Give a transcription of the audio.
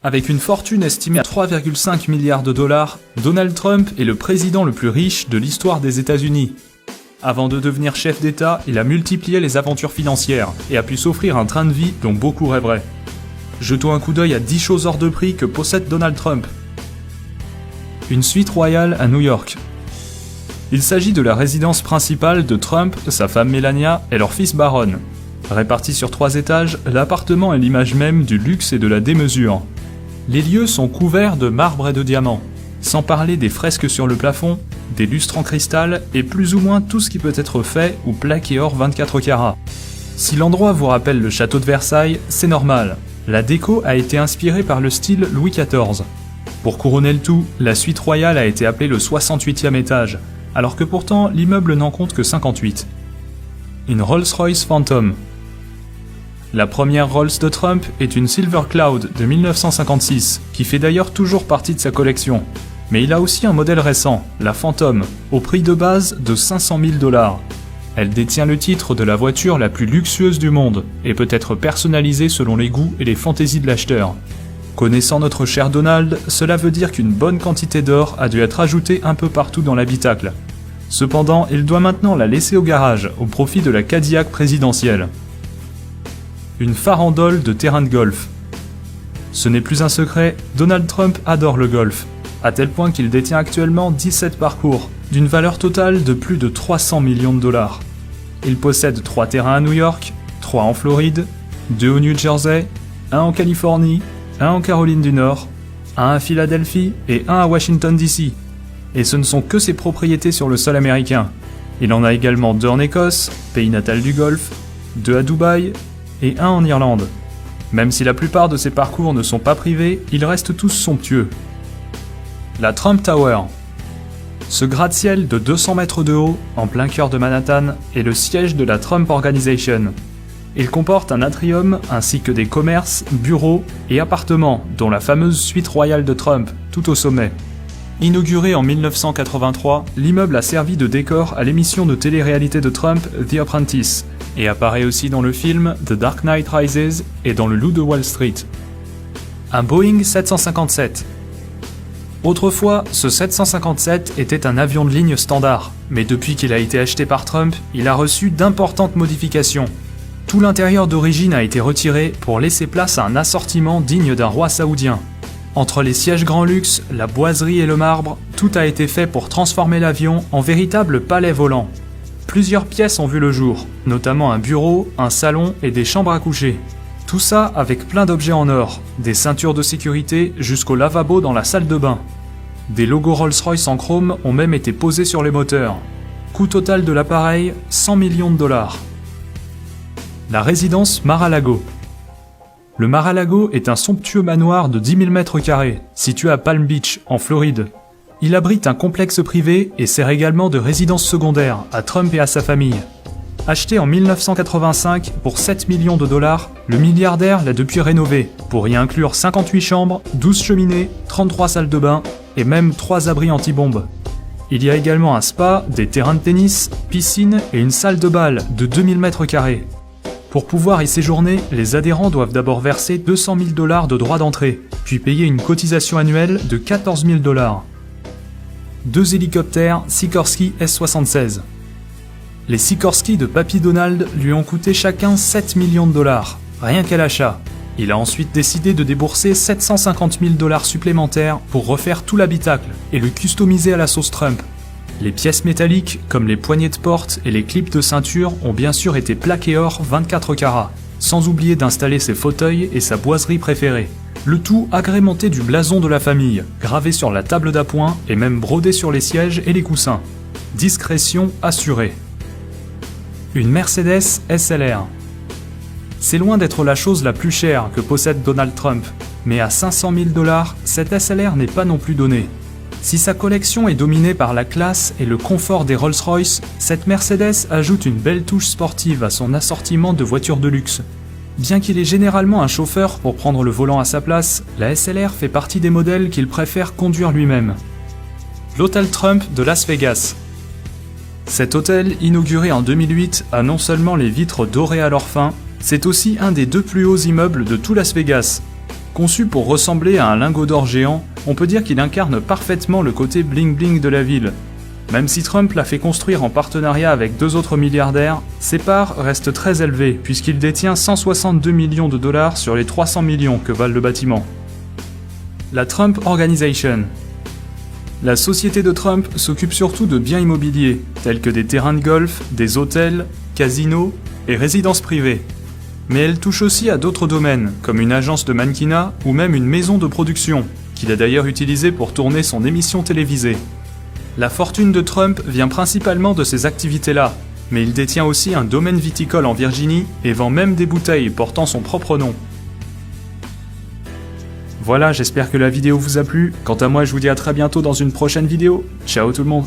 Avec une fortune estimée à 3,5 milliards de dollars, Donald Trump est le président le plus riche de l'histoire des États-Unis. Avant de devenir chef d'État, il a multiplié les aventures financières et a pu s'offrir un train de vie dont beaucoup rêveraient. Jetons un coup d'œil à 10 choses hors de prix que possède Donald Trump. Une suite royale à New York. Il s'agit de la résidence principale de Trump, sa femme Melania et leur fils Barron. Réparti sur 3 étages, l'appartement est l'image même du luxe et de la démesure. Les lieux sont couverts de marbre et de diamants, sans parler des fresques sur le plafond, des lustres en cristal et plus ou moins tout ce qui peut être fait ou plaqué or 24 carats. Si l'endroit vous rappelle le château de Versailles, c'est normal. La déco a été inspirée par le style Louis XIV. Pour couronner le tout, la suite royale a été appelée le 68e étage, alors que pourtant l'immeuble n'en compte que 58. Une Rolls-Royce Phantom. La première Rolls de Trump est une Silver Cloud de 1956, qui fait d'ailleurs toujours partie de sa collection. Mais il a aussi un modèle récent, la Phantom, au prix de base de 500 000 $. Elle détient le titre de la voiture la plus luxueuse du monde et peut être personnalisée selon les goûts et les fantaisies de l'acheteur. Connaissant notre cher Donald, cela veut dire qu'une bonne quantité d'or a dû être ajoutée un peu partout dans l'habitacle. Cependant, il doit maintenant la laisser au garage au profit de la Cadillac présidentielle. Une farandole de terrain de golf. Ce n'est plus un secret, Donald Trump adore le golf, à tel point qu'il détient actuellement 17 parcours, d'une valeur totale de plus de 300 millions de $. Il possède 3 terrains à New York, 3 en Floride, 2 au New Jersey, 1 en Californie, 1 en Caroline du Nord, 1 à Philadelphie et 1 à Washington DC. Et ce ne sont que ses propriétés sur le sol américain. Il en a également 2 en Écosse, pays natal du golf, 2 à Dubaï et 1 en Irlande. Même si la plupart de ces parcours ne sont pas privés, ils restent tous somptueux. La Trump Tower. Ce gratte-ciel de 200 mètres de haut, en plein cœur de Manhattan, est le siège de la Trump Organization. Il comporte un atrium ainsi que des commerces, bureaux et appartements, dont la fameuse suite royale de Trump, tout au sommet. Inauguré en 1983, l'immeuble a servi de décor à l'émission de télé-réalité de Trump, The Apprentice, et apparaît aussi dans le film The Dark Knight Rises et dans Le Loup de Wall Street. Un Boeing 757. Autrefois, ce 757 était un avion de ligne standard, mais depuis qu'il a été acheté par Trump, il a reçu d'importantes modifications. Tout l'intérieur d'origine a été retiré pour laisser place à un assortiment digne d'un roi saoudien. Entre les sièges grand luxe, la boiserie et le marbre, tout a été fait pour transformer l'avion en véritable palais volant. Plusieurs pièces ont vu le jour, notamment un bureau, un salon et des chambres à coucher. Tout ça avec plein d'objets en or, des ceintures de sécurité jusqu'au lavabo dans la salle de bain. Des logos Rolls-Royce en chrome ont même été posés sur les moteurs. Coût total de l'appareil, 100 millions de $. La résidence Mar-a-Lago. Le Mar-a-Lago est un somptueux manoir de 10 000 m², situé à Palm Beach, en Floride. Il abrite un complexe privé et sert également de résidence secondaire à Trump et à sa famille. Acheté en 1985 pour 7 millions de $, le milliardaire l'a depuis rénové, pour y inclure 58 chambres, 12 cheminées, 33 salles de bain et même 3 abris anti-bombes. Il y a également un spa, des terrains de tennis, piscine et une salle de bal de 2000 m². Pour pouvoir y séjourner, les adhérents doivent d'abord verser 200 000 $ de droits d'entrée, puis payer une cotisation annuelle de 14 000 $. 2 hélicoptères Sikorsky S-76. Les Sikorsky de Papy Donald lui ont coûté chacun 7 millions de $, rien qu'à l'achat. Il a ensuite décidé de débourser 750 000 $ supplémentaires pour refaire tout l'habitacle et le customiser à la sauce Trump. Les pièces métalliques, comme les poignées de porte et les clips de ceinture, ont bien sûr été plaquées or 24 carats, sans oublier d'installer ses fauteuils et sa boiserie préférée. Le tout agrémenté du blason de la famille, gravé sur la table d'appoint et même brodé sur les sièges et les coussins. Discrétion assurée. Une Mercedes SLR. C'est loin d'être la chose la plus chère que possède Donald Trump, mais à 500 000 $, cette SLR n'est pas non plus donnée. Si sa collection est dominée par la classe et le confort des Rolls-Royce, cette Mercedes ajoute une belle touche sportive à son assortiment de voitures de luxe. Bien qu'il ait généralement un chauffeur pour prendre le volant à sa place, la SLR fait partie des modèles qu'il préfère conduire lui-même. L'hôtel Trump de Las Vegas. Cet hôtel, inauguré en 2008, a non seulement les vitres dorées à leur fin, c'est aussi un des 2 plus hauts immeubles de tout Las Vegas. Conçu pour ressembler à un lingot d'or géant, on peut dire qu'il incarne parfaitement le côté bling-bling de la ville. Même si Trump l'a fait construire en partenariat avec 2 autres milliardaires, ses parts restent très élevées puisqu'il détient 162 millions de dollars sur les 300 millions que valent le bâtiment. La Trump Organization. La société de Trump s'occupe surtout de biens immobiliers, tels que des terrains de golf, des hôtels, casinos et résidences privées. Mais elle touche aussi à d'autres domaines, comme une agence de mannequinat ou même une maison de production, qu'il a d'ailleurs utilisée pour tourner son émission télévisée. La fortune de Trump vient principalement de ces activités-là, mais il détient aussi un domaine viticole en Virginie et vend même des bouteilles portant son propre nom. Voilà, j'espère que la vidéo vous a plu. Quant à moi, je vous dis à très bientôt dans une prochaine vidéo. Ciao tout le monde!